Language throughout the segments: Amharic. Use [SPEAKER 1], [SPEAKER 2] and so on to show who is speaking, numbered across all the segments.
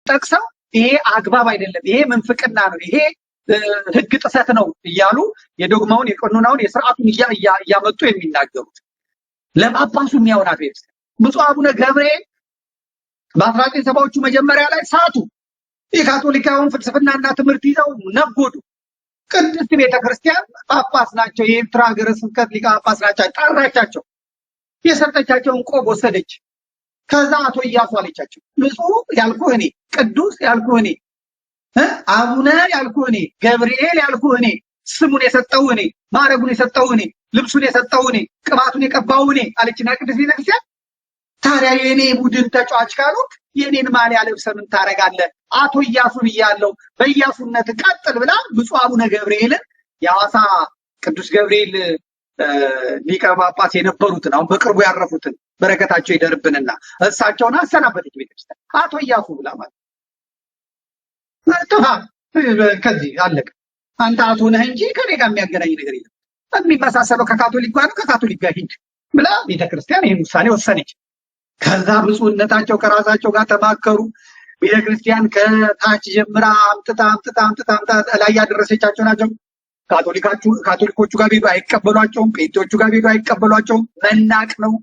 [SPEAKER 1] ጠቅሰው ይሄ አግባብ አይደለም፣ ይሄ ምንፍቅና ነው፣ ይሄ ህግ ጥሰት ነው እያሉ የዶግማውን የቀኖናውን የሥርዓቱን እያመጡ የሚናገሩት ለጳጳሱ የሚያወራት ቤተክርስቲያን ብፁዕ አቡነ ገብርኤል በ1970ዎቹ መጀመሪያ ላይ ሳቱ። የካቶሊካውን ፍልስፍናና ትምህርት ይዘው ነጎዱ። ቅድስት ቤተክርስቲያን ጳጳስ ናቸው፣ የኤርትራ ሀገረ ስብከት ሊቀ ጳጳስ ናቸው፣ ጠራቻቸው። የሰጠቻቸውን ቆብ ወሰደች። ከዛ አቶ ኢያሱ አለቻቸው፣ ብፁዕ ያልኩህ እኔ፣ ቅዱስ ያልኩህ እኔ፣ አቡነ ያልኩህ እኔ፣ ገብርኤል ያልኩህ እኔ፣ ስሙን የሰጠው እኔ፣ ማዕረጉን የሰጠው እኔ፣ ልብሱን የሰጠው እኔ፣ ቅባቱን የቀባው እኔ አለችና ቅድስት ቤተክርስቲያን ታዲያ የኔ ቡድን ተጫዋች ካሉት የኔን ማሊያ ለብሰህ ምን ታረጋለህ? አቶ ኢያሱ ብያለሁ፣ በኢያሱነት ቀጥል ብላ ብፁዕ አቡነ ገብርኤልን የሐዋሳ ቅዱስ ገብርኤል ሊቀ ጳጳስ የነበሩትን አሁን በቅርቡ ያረፉትን በረከታቸው ይደርብንና እሳቸውን አሰናበተች ቤተክርስቲያን አቶ ኢያሱ ብላ ማለት ጥፋ። ከዚህ አለቀ። አንተ አቶ ነህ እንጂ ከኔ ጋር የሚያገናኝ ነገር የለም። የሚመሳሰለው ከካቶሊክ ጋር ከካቶሊክ ጋር ሂድ ብላ ቤተክርስቲያን ይህን ውሳኔ ወሰነች። ከዛ ብፁዕነታቸው ከራሳቸው ጋር ተማከሩ። ቤተክርስቲያን ከታች ጀምራ አምጥታ ላይ ያደረሰቻቸው ናቸው። ካቶሊኮቹ ጋር ቢሄዱ አይቀበሏቸውም፣ ጴንጤዎቹ ጋር ቢሄዱ አይቀበሏቸውም። መናቅ ነው፣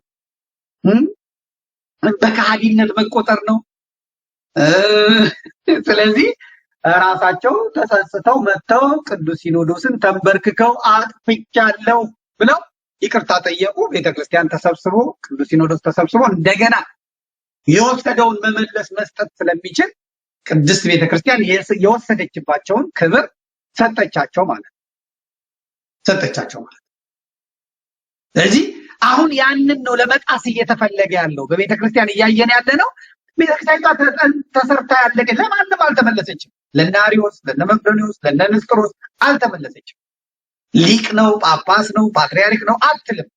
[SPEAKER 1] በካህሊነት መቆጠር ነው። ስለዚህ ራሳቸው ተጸጽተው መጥተው ቅዱስ ሲኖዶስን ተንበርክከው አጥፍቻለሁ ብለው ይቅርታ ጠየቁ። ቤተክርስቲያን ተሰብስቦ ቅዱስ ሲኖዶስ ተሰብስቦ እንደገና የወሰደውን መመለስ መስጠት ስለሚችል ቅድስት ቤተክርስቲያን የወሰደችባቸውን ክብር ሰጠቻቸው ማለት ነው። ስለዚህ አሁን ያንን ነው ለመጣስ እየተፈለገ ያለው በቤተክርስቲያን እያየን ያለ ነው። ቤተክርስቲያን ተሰርታ ያለቀ ለማንም አልተመለሰችም። ለነ አርዮስ፣ ለነ መቅዶኒዎስ፣ ለነ ንስጥሮስ አልተመለሰችም። ሊቅ ነው፣ ጳጳስ ነው፣ ፓትርያርክ ነው አትልም።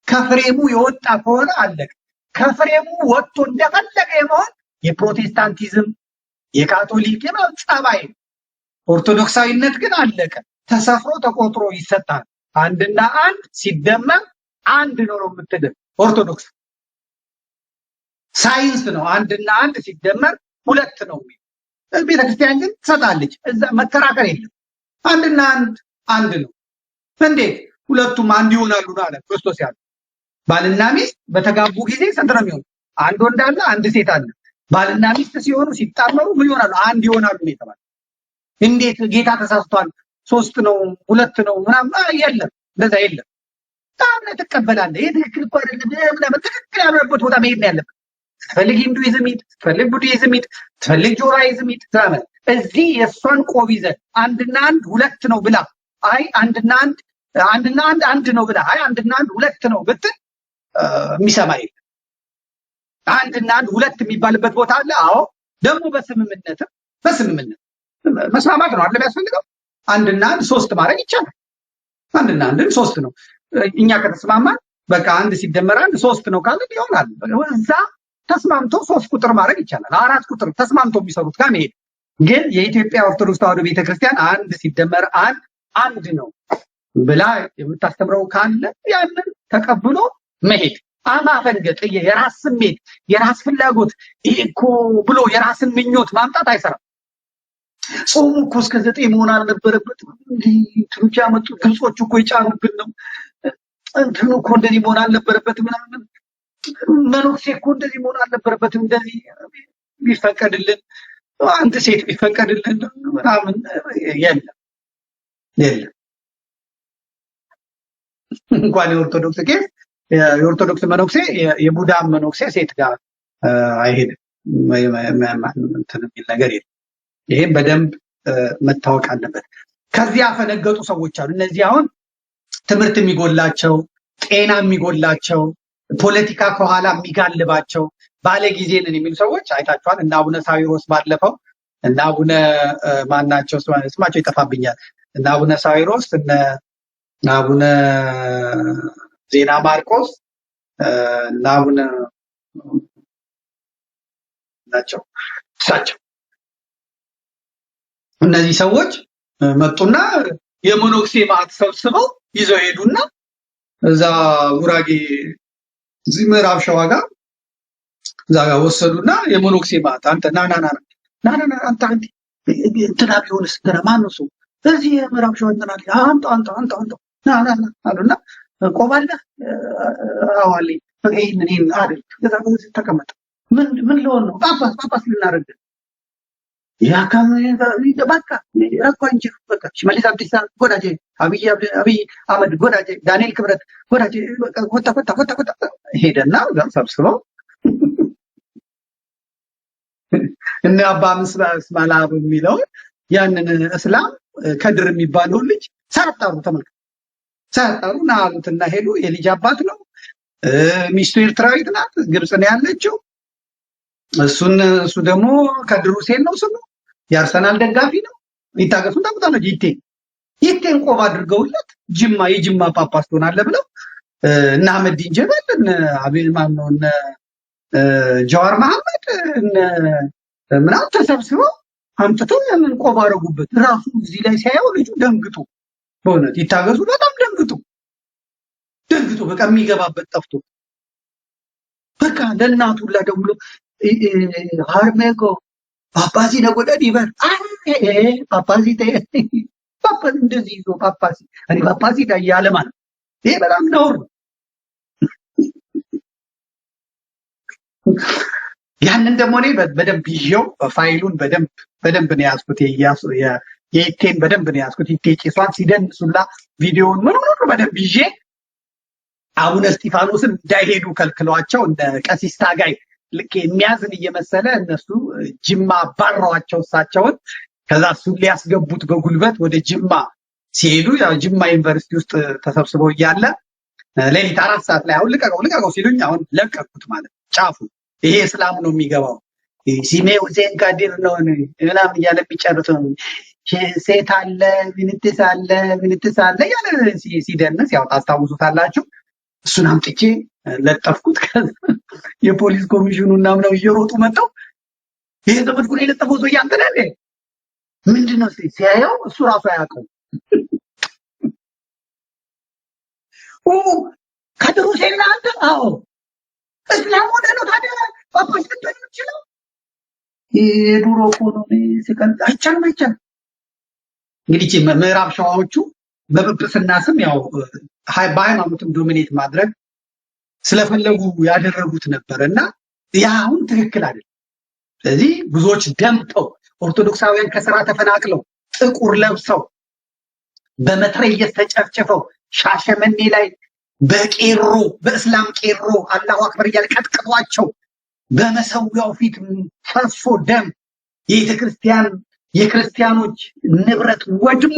[SPEAKER 1] ከፍሬሙ የወጣ ከሆነ አለቀ። ከፍሬሙ ወጥቶ እንደፈለገ የመሆን የፕሮቴስታንቲዝም የካቶሊክ ጸባይ፣ ኦርቶዶክሳዊነት ግን አለቀ። ተሰፍሮ ተቆጥሮ ይሰጣል። አንድና አንድ ሲደመር አንድ ነው የምትድር ኦርቶዶክስ። ሳይንስ ነው አንድና አንድ ሲደመር ሁለት ነው የሚል። ቤተክርስቲያን ግን ትሰጣለች። እዛ መከራከር የለም። አንድና አንድ ነው። እንዴት ሁለቱም አንድ ይሆናሉ ነው አለ ክርስቶስ ያለው። ባልና ሚስት በተጋቡ ጊዜ ስንት ነው የሚሆኑ? አንድ ወንድ አለ፣ አንድ ሴት አለ። ባልና ሚስት ሲሆኑ ሲጣመሩ ምን ይሆናሉ? አንድ ይሆናሉ ነው የተባለው። እንዴት ጌታ ተሳስቷል? ሶስት ነው ሁለት ነው ምናምን የለም፣ እንደዛ የለም። ታምነ ትቀበላለህ። ይሄ ትክክል እኮ አይደለም። ትክክል ያለበት ቦታ መሄድ ነው ያለበት። ትፈልግ ሂንዱይዝም ሂድ፣ ትፈልግ ቡድሂዝም ሂድ፣ ትፈልግ ጆራይዝም ሂድ። ታመን እዚህ የእሷን ቆብ ይዘህ አንድና አንድ ሁለት ነው ብላ አይ አንድና አንድ ነው ብላ አይ አንድና አንድ ሁለት ነው ብትል የሚሰማ የለም። አንድና አንድ ሁለት የሚባልበት ቦታ አለ። አዎ ደግሞ በስምምነት መስማማት ነው አይደል የሚያስፈልገው። አንድና አንድ ሶስት ማድረግ ይቻላል። አንድና አንድን ሶስት ነው። እኛ ከተስማማን በቃ አንድ ሲደመር አንድ ሶስት ነው ካለ ይሆናል። እዛ ተስማምቶ ሶስት ቁጥር ማድረግ ይቻላል። አራት ቁጥር ተስማምቶ የሚሰሩት ጋር መሄድ። ግን የኢትዮጵያ ኦርቶዶክስ ተዋሕዶ ቤተክርስቲያን አንድ ሲደመር አንድ ነው ብላ የምታስተምረው ካለ ያንን ተቀብሎ መሄድ። አማፈንገጥ፣ የራስ ስሜት፣ የራስ ፍላጎት ይሄ እኮ ብሎ የራስን ምኞት ማምጣት አይሰራም። ጾሙ እኮ እስከ 9 መሆን አልነበረበትም። ትሩቻ ያመጡ ግብጾቹ እኮ የጫኑብን ነው። እንትኑ እኮ እንደዚህ መሆን አልነበረበትም ምናምን። መነኩሴ እኮ እንደዚህ መሆን አልነበረበትም። እንደዚህ ቢፈቀድልን አንድ ሴት ቢፈቀድልን ምናምን የለም። እንኳን የኦርቶዶክስ ቄስ የኦርቶዶክስ መነኩሴ የቡዳ መነኩሴ ሴት ጋር አይሄድም። እንትን የሚል ነገር የለም። ይሄም በደንብ መታወቅ አለበት። ከዚህ ያፈነገጡ ሰዎች አሉ። እነዚህ አሁን ትምህርት የሚጎላቸው፣ ጤና የሚጎላቸው፣ ፖለቲካ ከኋላ የሚጋልባቸው ባለጊዜ ነን የሚሉ ሰዎች አይታችኋል። እና አቡነ ሳዊሮስ ባለፈው እና አቡነ ማናቸው ስማቸው ይጠፋብኛል። እና አቡነ ሳዊሮስ እና አቡነ ዜና ማርቆስ እና አቡነ ናቸው እሳቸው። እነዚህ ሰዎች መጡና የሞኖክሴ ማዕት ሰብስበው ይዘው ሄዱና እዛ ጉራጌ እዚህ ምዕራብ ሸዋ ጋር እዛ ጋር ወሰዱና የሞኖክሴ ማዕት አንተ ና ና አንተ እንትና ቢሆንስ ማን ነው ሰው እዚህ ምዕራብ ሸዋ እንትና አንተ ና አሉና ቆባለ አዋሊ ይሄን አይደል ከዛ ተቀመጠ። ምን ሊሆን ነው? ጳጳስ ልናደርግ ያ በቃ እንጂ በቃ ሽመልስ አብዲሳ ጎዳጄ፣ አብይ አህመድ ጎዳጄ፣ ዳንኤል ክብረት ጎዳጄ ኮታ ሄደና ጋር ሰብስበው እነ አባ ምስማላብ የሚለው ያንን እስላም ከድር የሚባለው ልጅ ሳጣሩ ተመልከቱ። ሳጣሩ ናሉትና ሄዱ። የልጅ አባት ነው። ሚስቱ ኤርትራዊት ናት፣ ግብጽ ነው ያለችው። እሱ ደግሞ ከድር ሁሴን ነው ስሙ። የአርሰናል ደጋፊ ነው። ይታገሱን ታውቁታላችሁ። ይቴን ቆብ አድርገውለት የጅማ ጳጳስ ትሆናለህ ብለው እነ አህመዲን ጀበል እነ አቤል ማነው እነ ጀዋር መሐመድ እነ ምናምን ተሰብስበው አምጥተው ያንን ቆብ አደረጉበት። ራሱ እዚህ ላይ ሲያየው ልጁ ደንግጦ በእውነት ይታገሱ በጣም ደንግጦ በቃ የሚገባበት ጠፍቶ በቃ ለእናቱ ሁላ ደውሎ ሃርሜኮ ጳጳሲ ነጎደድ ይበር ጳጳሲ እንደዚህ ይዞ ጳጳሲ እያለ ማለት ይሄ በጣም ነውር ነው። ያንን ደግሞ እኔ በደንብ ይዤው ፋይሉን በደንብ ነው ያዝኩት። የኢቴን በደንብ ነው ያዝኩት። ኢቴ ጭሷን ሲደንሱላ ቪዲዮውን ምን በደንብ ይዤ አቡነ እስጢፋኖስን እንዳይሄዱ ከልክሏቸው እንደ ቀሲስ ታጋይ ልክ የሚያዝን እየመሰለ እነሱ ጅማ ባረዋቸው እሳቸውን። ከዛ እሱን ሊያስገቡት በጉልበት ወደ ጅማ ሲሄዱ ያው ጅማ ዩኒቨርሲቲ ውስጥ ተሰብስበው እያለ ሌሊት 4 ሰዓት ላይ አሁን ልቀቀው ሲሉኝ አሁን ለቀቁት ማለት ጫፉ። ይሄ እስላም ነው የሚገባው ሲሜ ሁሴን ካዲር ነው ምናምን እያለ የሚጨርሰው ሴት አለ ምንትስ አለ ያለ ሲደንስ ያው ታስታውሱታላችሁ። እሱን አምጥቼ ለጠፍኩት። የፖሊስ ኮሚሽኑ እና ምናምን እየሮጡ መጣው። ይሄ ዘመድኩን የለጠፈው ሰው ያንተናል ምንድነው ሲያየው እሱ ራሱ አያውቀው። ከድሩ ሴና አንተ አዎ እስላም ወደ ነው ታዲያ ጳጳስ ልትሆን ይችላል። የዱሮ ቆኖ ሲቀን አይቻልም። እንግዲህ ምዕራብ ሸዋዎቹ በጵጵስና ስም ያው በሃይማኖትም ዶሚኔት ማድረግ ስለፈለጉ ያደረጉት ነበርና ያ አሁን ትክክል አይደለም። ስለዚህ ብዙዎች ደምተው ኦርቶዶክሳውያን ከስራ ተፈናቅለው ጥቁር ለብሰው በመትረየስ ተጨፍጭፈው ሻሸመኔ ላይ በእስላም ቄሮ አላሁ አክበር እያለ ቀጥቅጧቸው በመሰዊያው ፊት ፈሶ ደም የክርስቲያኖች ንብረት ወድሞ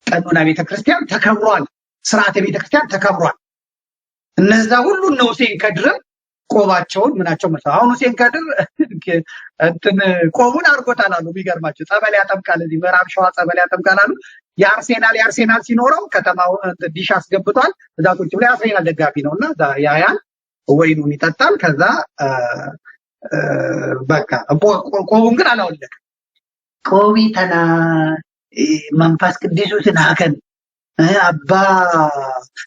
[SPEAKER 1] ቀኖና ቤተክርስቲያን ተከብሯል። ስርዓተ ቤተክርስቲያን ተከብሯል። እነዛ ሁሉ ነው ሁሴን ከድር ቆባቸውን ምናቸው መጣ። አሁን ሁሴን ከድር ቆቡን አርጎታል አሉ። የሚገርማቸው ጸበል ያጠምቃል። እዚህ ምዕራብ ሸዋ ጸበል ያጠምቃል አሉ። የአርሴናል ሲኖረው ከተማው ዲሽ አስገብቷል። እዛ ቁጭ ብሎ የአርሴናል ደጋፊ ነውና ያያን ወይኑን ይጠጣል። ከዛ በቃ ቆቡን ግን አላወለቀ። ቆቢተና መንፈስ ቅዱስን ሀከን አባ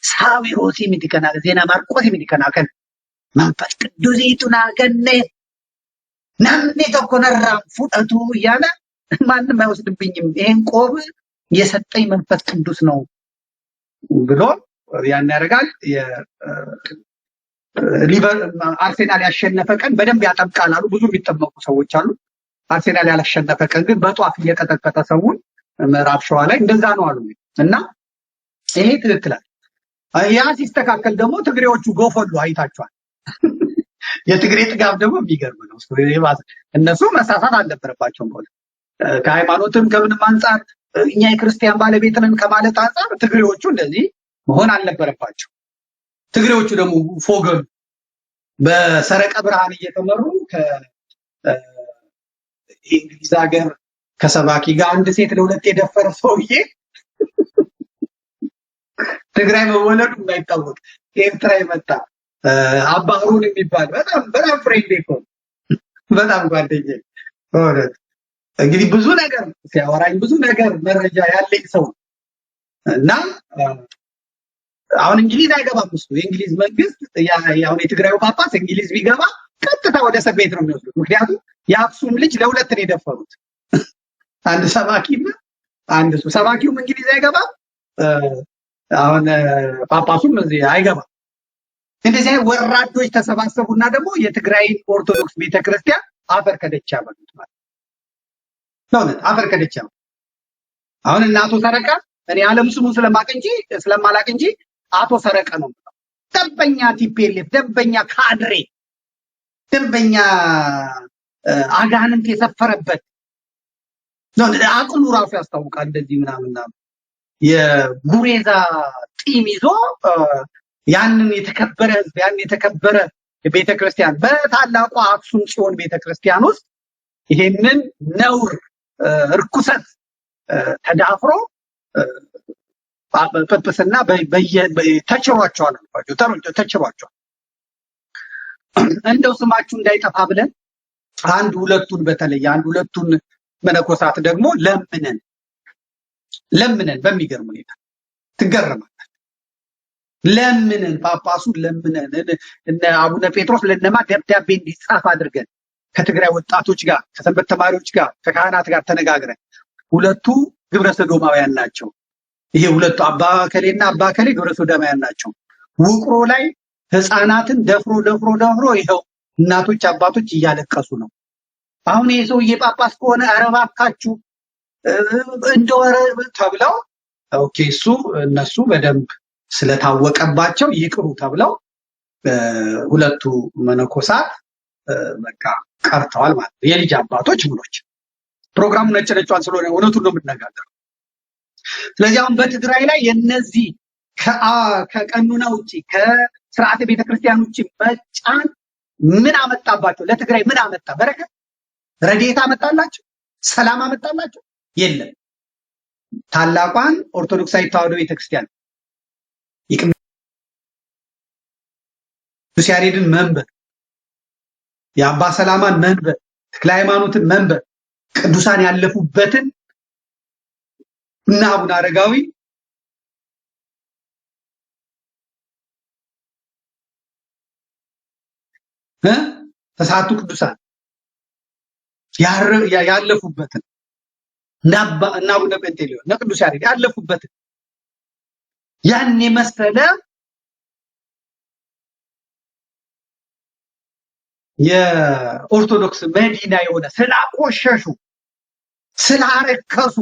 [SPEAKER 1] ሳዊሮሲ ሚዲከና ዜና ማርቆስ ሚዲከናከን መንፈስ ቅዱሲቱን ሀከነ ናምኔ ተኮነራም ፉጠቱ እያለ ማንም አይወስድብኝም ይሄን ቆብ የሰጠኝ መንፈስ ቅዱስ ነው ብሎ ያን ያደርጋል። አርሴናል ያሸነፈ ቀን በደንብ ያጠምቃል አሉ። ብዙ የሚጠመቁ ሰዎች አሉ። አርሴናል ያላሸነፈ ቀን ግን በጧፍ እየቀጠቀጠ ሰውን ምዕራብ ሸዋ ላይ እንደዛ ነው አሉ። እና ይሄ ትክክል አይደል። ያ ሲስተካከል ደግሞ ትግሬዎቹ ጎፈሉ አይታችኋል። የትግሬ ጥጋብ ደግሞ የሚገርም ነው። እነሱ መሳሳት አልነበረባቸውም። ከሃይማኖትም ከምንም አንፃር እኛ የክርስቲያን ባለቤት ነን ከማለት አንፃር ትግሬዎቹ እንደዚህ መሆን አልነበረባቸው። ትግሬዎቹ ደግሞ ፎገሉ በሰረቀ ብርሃን እየተመሩ ከእንግሊዝ ሀገር ከሰባኪ ጋር አንድ ሴት ለሁለት የደፈረ ሰውዬ ትግራይ መወለዱ እንዳይታወቅ ኤርትራ የመጣ አባሩን የሚባል በጣም ፍሬንድ እኮ በጣም ጓደኛዬ ሆነት እንግዲህ ብዙ ነገር ሲያወራኝ ብዙ ነገር መረጃ ያለኝ ሰው እና አሁን እንግሊዝ አይገባም። እሱ የእንግሊዝ መንግስት አሁን የትግራዩ ጳጳስ እንግሊዝ ቢገባ ቀጥታ ወደ እስር ቤት ነው የሚወስዱት። ምክንያቱም የአክሱም ልጅ ለሁለት ነው የደፈሩት፣ አንድ ሰባኪና አንድ እሱ። ሰባኪውም እንግሊዝ አይገባም፣ አሁን ጳጳሱም እዚህ አይገባም። እንደዚህ ወራዶች ተሰባሰቡና ደግሞ የትግራይ ኦርቶዶክስ ቤተክርስቲያን አፈር ከደቻ ያመጡት ማለት ነው። አፈር ከደቻ። አሁን እናቶ ሰረቀ እኔ ዓለም ስሙን ስለማላቅ እንጂ አቶ ሰረቀ ነው። ደንበኛ ቲፒኤልኤፍ፣ ደንበኛ ካድሬ፣ ደንበኛ አጋንንት የሰፈረበት ነው። አቅሉ ራሱ ያስታውቃል። እንደዚህ ምናምን የጉሬዛ ጢም ይዞ ያንን የተከበረ ህዝብ፣ ያንን የተከበረ ቤተክርስቲያን በታላቋ አክሱም ጽዮን ቤተክርስቲያን ውስጥ ይሄንን ነውር ርኩሰት ተዳፍሮ ጵጵስና ተችሯቸዋል አልኳቸው። ተችሯቸዋል። እንደው ስማችሁ እንዳይጠፋ ብለን አንድ ሁለቱን መነኮሳት ደግሞ ለምነን በሚገርም ሁኔታ ትገረማላችሁ። ለምነን ጳጳሱን ለምነን እነ አቡነ ጴጥሮስ ለነማ ደብዳቤ እንዲጻፍ አድርገን ከትግራይ ወጣቶች ጋር ከሰንበት ተማሪዎች ጋር ከካህናት ጋር ተነጋግረን ሁለቱ ግብረ ሰዶማውያን ናቸው። ይሄ ሁለቱ አባ ከሌና አባ ከሌ ግብረ ሰዶማውያን ናቸው። ውቅሮ ላይ ህፃናትን ደፍሮ ይሄው እናቶች አባቶች እያለቀሱ ነው። አሁን ይሄ ሰውዬ ጳጳስ ከሆነ ኧረ እባካችሁ እንደወረ ተብለው ኦኬ እነሱ በደንብ ስለታወቀባቸው ይቅሩ ተብለው ሁለቱ መነኮሳት በቃ ቀርተዋል ማለት ነው። የልጅ አባቶች ምኖች ፕሮግራሙ ነጭነጯን ስለሆነ እውነቱን ነው የምንነጋገረው። ስለዚህ አሁን በትግራይ ላይ የነዚህ ከቀኑና ውጪ ከስርዓተ ቤተክርስቲያን ውጪ መጫን ምን አመጣባቸው? ለትግራይ ምን አመጣ? በረከት ረድኤት አመጣላቸው? ሰላም አመጣላቸው? የለም። ታላቋን ኦርቶዶክሳዊ ተዋሕዶ ቤተክርስቲያን የቅዱስ ያሬድን መንበር፣ የአባ ሰላማን መንበር፣ ተክለ ሃይማኖትን መንበር፣ ቅዱሳን ያለፉበትን እና አቡነ አረጋዊ ተሳቱ ቅዱሳን ያለፉበትን እና አቡነ ጴንጤሌዎን እና ቅዱስ ያሬድ ያለፉበትን ያን የመሰለ የኦርቶዶክስ መዲና የሆነ ስላቆሸሹ ስላረከሱ